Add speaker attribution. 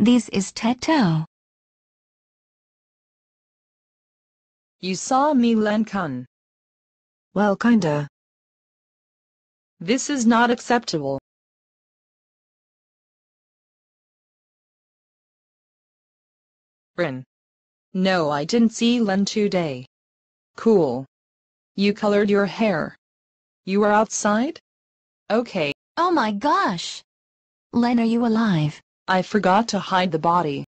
Speaker 1: This is Teto.
Speaker 2: You saw me, Len-kun.
Speaker 3: Well, kinda.
Speaker 2: This is not acceptable. Rin. No, I didn't see Len today. Cool. You colored your hair. You were outside? Okay.
Speaker 1: Oh my gosh! Len, are you alive?
Speaker 2: I forgot to hide the body.